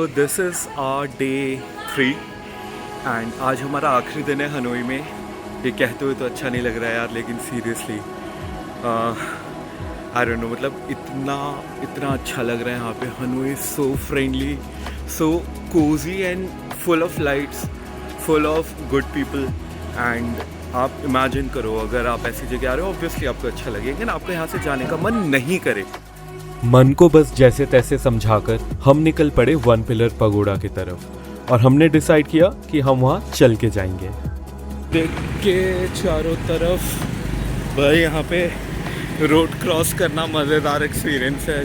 So this is our day 3 and आज हमारा आखिरी दिन है हनोई में। ये कहते हुए तो अच्छा नहीं लग रहा है यार, लेकिन सीरियसली आई डोंट नो, मतलब इतना अच्छा लग रहा है यहाँ पे। Hanoi so friendly, so Cozi and full of lights, full of good people. And आप इमेजिन करो, अगर आप ऐसी जगह आ रहे हो ऑब्वियसली आपको अच्छा लगेगा, लेकिन आपको यहाँ से जाने का मन नहीं करे। मन को बस जैसे तैसे समझाकर हम निकल पड़े वन पिलर पगोड़ा की तरफ और हमने डिसाइड किया कि हम वहाँ चल के जाएंगे। देख के चारों तरफ भाई, यहाँ पे रोड क्रॉस करना मज़ेदार एक्सपीरियंस है।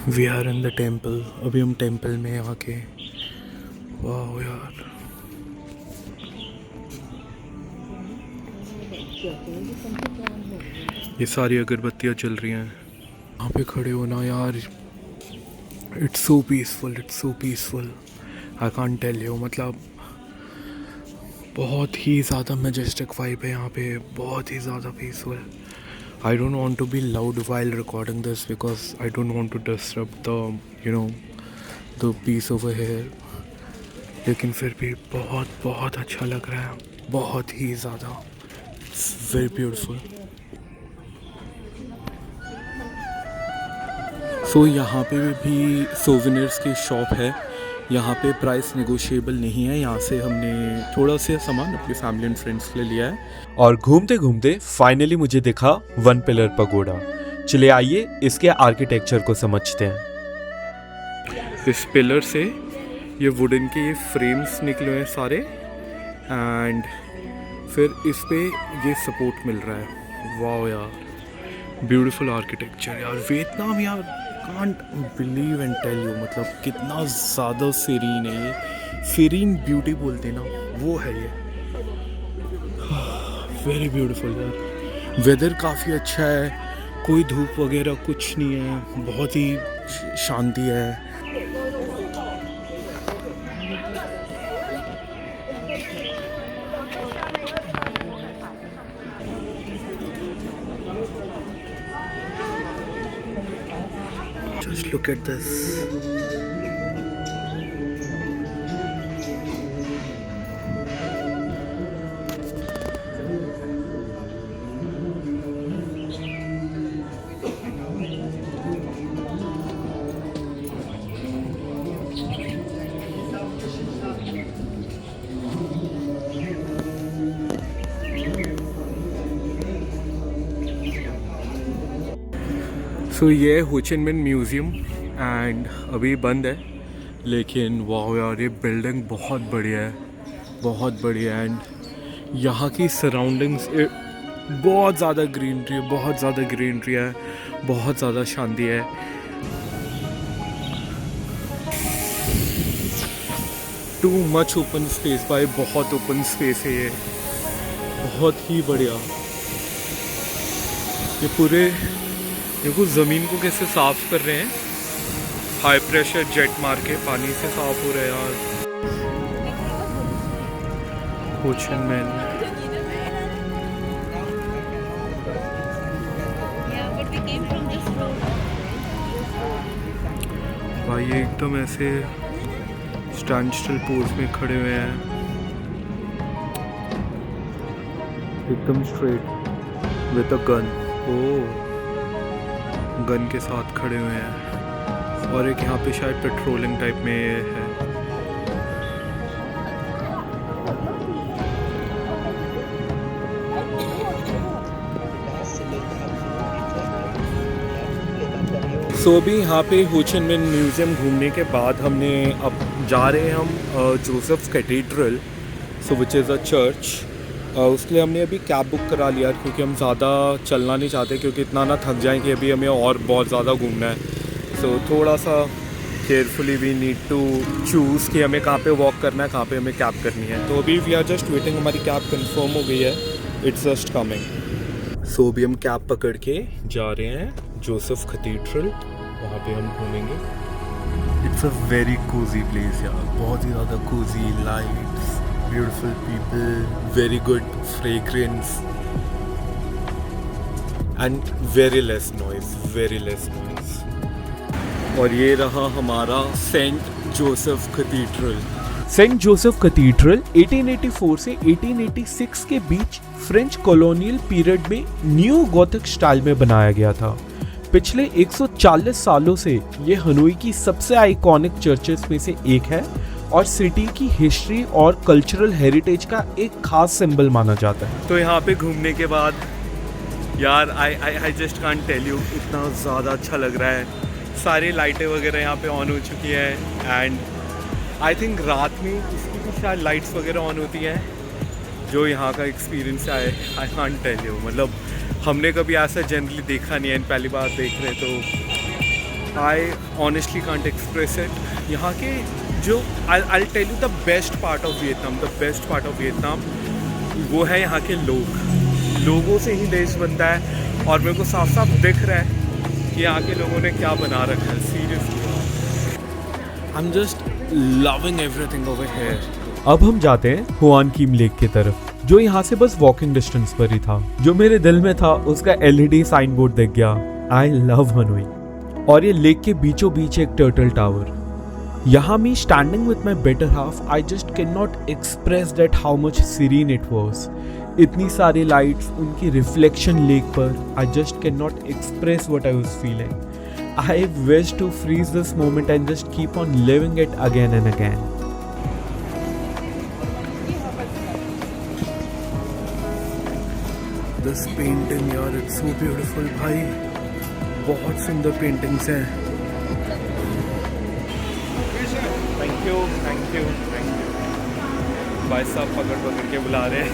We are in the temple. अभी हम टेम्पल में आके, वाह यार, ये सारी अगरबत्तियाँ चल रही हैं। यहाँ पे खड़े होना यार, it's so peaceful, it's so peaceful, I can't tell you. मतलब बहुत ही ज़्यादा मैजेस्टिक वाइब है यहाँ पे, बहुत ही ज़्यादा peaceful. I don't want to be loud while recording this because I don't want to disrupt the peace over here. लेकिन फिर भी बहुत अच्छा लग रहा है, बहुत ही ज़्यादा। It's very beautiful. So यहाँ पे भी सोवेनियर्स की शॉप है। यहाँ पे प्राइस नेगोशिएबल नहीं है। यहाँ से हमने थोड़ा सा सामान अपनी फैमिली एंड फ्रेंड्स के लिए लिया है। और घूमते घूमते फाइनली मुझे दिखा वन पिलर पगोड़ा। चले आइए इसके आर्किटेक्चर को समझते हैं। इस पिलर से ये वुडन के ये फ्रेम्स निकले हैं सारे, एंड फिर इस पे ये सपोर्ट मिल रहा है। वाह यार, ब्यूटीफुल आर्किटेक्चर यार। वियतनाम यार, can't believe and tell you, मतलब कितना ज़्यादा सीरीन है ये। सीरीन ब्यूटी बोलते ना, वो है ये। वेरी ब्यूटीफुल यार। वेदर काफ़ी अच्छा है, कोई धूप वगैरह कुछ नहीं है, बहुत ही शांति है। Just look at this. सो ये है हो चिन मिन म्यूज़ियम एंड अभी बंद है, लेकिन वाह यार, ये बिल्डिंग बहुत बढ़िया है, बहुत बढ़िया। एंड यहाँ की सराउंडिंग्स बहुत ज़्यादा ग्रीनरी है, बहुत ज़्यादा ग्रीनरी है, बहुत ज़्यादा शांति है। टू मच ओपन स्पेस भाई, बहुत ओपन स्पेस है ये, बहुत ही बढ़िया। ये पूरे देखो ज़मीन को कैसे साफ़ कर रहे हैं, हाई प्रेशर जेट मार के पानी से साफ़ हो रहा है यार। हो चिन मिन भाई, ये एकदम ऐसे स्टैंड स्टिल पोज में खड़े हुए हैं, एकदम straight with a gun. Oh, gun के साथ खड़े हुए हैं। और एक यहाँ पे शायद पेट्रोलिंग टाइप में है। सो अभी यहाँ पे हो चिन मिन म्यूज़ियम घूमने के बाद हमने अब जा रहे हैं हम Joseph cathedral, so which is a church. उसके लिए हमने अभी कैब बुक करा लिया, क्योंकि हम ज़्यादा चलना नहीं चाहते, क्योंकि इतना ना थक जाएं कि अभी हमें और बहुत ज़्यादा घूमना है। सो थोड़ा सा carefully we need to choose कि हमें कहाँ पे वॉक करना है, कहाँ पे हमें कैब करनी है। तो अभी वी आर जस्ट वेटिंग, हमारी कैब कंफर्म हो गई है इट्स जस्ट कमिंग। सो अभी हम कैब पकड़ के जा रहे हैं जोसेफ कैथेड्रल, वहाँ पे हम घूमेंगे। It's a very cosy place यार, बहुत ही ज़्यादा cosy, lights, beautiful people, very good fragrance and very less noise. और ये रहा हमारा saint Joseph cathedral. Saint Joseph cathedral 1884 से 1886 के बीच फ्रेंच कॉलोनियल पीरियड में न्यू गॉथिक स्टाइल में बनाया गया था। पिछले 140 सालों से ये हनोई की सबसे आइकॉनिक चर्चेस में से एक है और सिटी की हिस्ट्री और कल्चरल हेरिटेज का एक खास सिंबल माना जाता है। तो यहाँ पे घूमने के बाद यार I just can't tell you, इतना ज़्यादा अच्छा लग रहा है। सारी लाइटें वगैरह यहाँ पे ऑन हो चुकी हैं एंड आई थिंक रात में इसकी भी शायद लाइट्स वगैरह ऑन होती हैं। जो यहाँ का एक्सपीरियंस है आई कांट टेल यू, मतलब हमने कभी ऐसा जनरली देखा नहीं है, पहली बार देख रहे तो I honestly can't express it. यहाँ के जो I tell you the best part of Vietnam वो है यहाँ के लोगों से ही देश बनता है। और मेरे को साफ साफ दिख रहा है कि यहाँ के लोगों ने क्या बना रखा है। Seriously I am just loving everything over here. अब हम जाते हैं हुआन कीम लेक की तरफ, जो यहाँ से बस वॉकिंग डिस्टेंस पर ही था। जो मेरे दिल में था उसका LED साइन बोर्ड दिख गया, आई लव हनोई। और ये लेक के बीचों बीच एक टर्टल टावर। यहाँ me standing with my better half, I just can not express that how much serene it was. इतनी सारी लाइट्स, उनकी रिफ्लेक्शन लेक पर, I just can not express what I was feeling. I wish to freeze this moment and just keep on living it again and again. This painting यार, it's so beautiful भाई, बहुत सुंदर paintings हैं। Thank you भाई साहब पकड़ के बुला रहे हैं।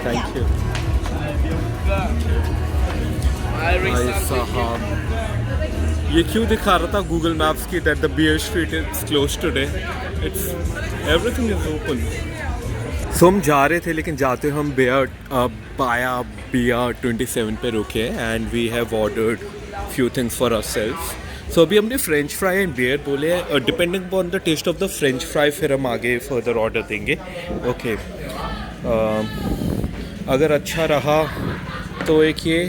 थैंक यू भाई साहब। ये क्यों दिखा रहा था गूगल मैप्स की that the beer street is close today, it's everything is open. So हम जा रहे थे, लेकिन जाते हम बाया बियर 27 पे रुके and we have ordered few things for ourselves. So अभी हमने फ्रेंच फ्राई एंड बियर बोले हैं, depending upon the taste of the French fry फिर हम आगे फर्दर ऑर्डर देंगे। ओके अगर अच्छा रहा तो एक ये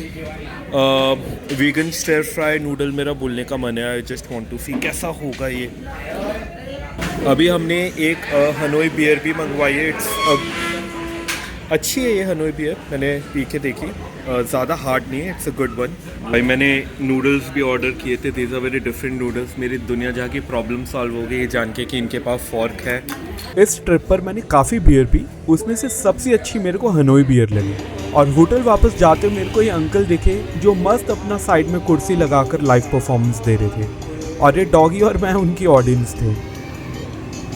वीगन स्टर फ्राई नूडल मेरा बोलने का मन है। आई जस्ट वांट टू सी कैसा होगा ये। अभी हमने एक हनोई बियर भी मंगवाई है। इट्स अच्छी है ये हनोई बियर, मैंने पी के देखी, ज़्यादा हार्ड नहीं है, इट्स अ गुड वन। भाई मैंने नूडल्स भी ऑर्डर किए थे, these are very different noodles. मेरी दुनिया जाके प्रॉब्लम सॉल्व हो गई ये जान के कि इनके पास फॉर्क है। इस ट्रिप पर मैंने काफ़ी बियर पी, उसमें से सबसे अच्छी मेरे को हनोई बियर लगी। और होटल वापस जाते मेरे को ये अंकल दिखे जो मस्त अपना साइड में कुर्सी लगाकर लाइव परफॉर्मेंस दे रहे थे, और ये डॉगी और मैं उनकी ऑडियंस थे।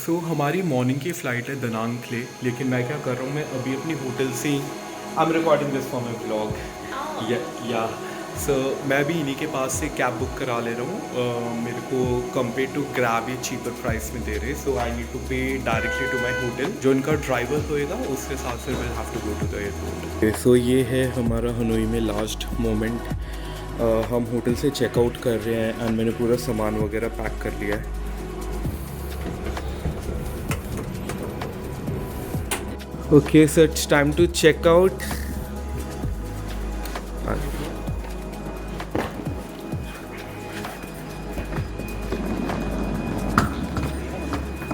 सो हमारी मॉर्निंग की फ़्लाइट है दनांग के लिए, लेकिन मैं क्या कर रहा हूँ, मैं अभी अपनी होटल से ही I am recording this for my blog या सो मैं भी इन्हीं के पास से कैब बुक करा ले रहा हूँ। मेरे को कंपेयर टू ग्रैब ये चीपर प्राइस में दे रहे, so I need to pay directly to my hotel. जो इनका ड्राइवर होएगा उसके साथ से will have to go to the airport. So ये है हमारा हनोई में लास्ट मोमेंट। हम होटल से चेकआउट कर रहे हैं एंड मैंने पूरा सामान वगैरह पैक कर लिया है। Okay, so it's time to check out.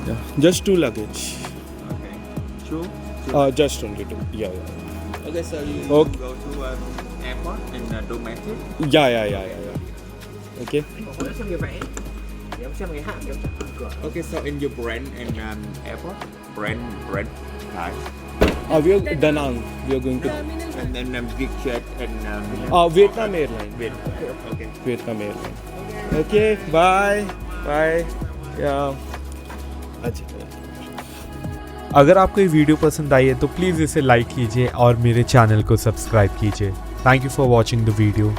Yeah, just 2 luggage. Okay. Two? Just only 2. Yeah. Okay, so you Okay. go to airport in domestic? Yeah. Okay. Okay, so in your brand and airport, brand Thai, We are Da Nang. We are going to and then big jet and Vietnam Airlines. Okay. Vietnam Airlines. Okay. Bye. Bye. Yeah. अच्छा. अगर आपको ये video पसंद आई है तो please इसे like कीजिए और मेरे चैनल को सब्सक्राइब कीजिए। Thank you for watching the video.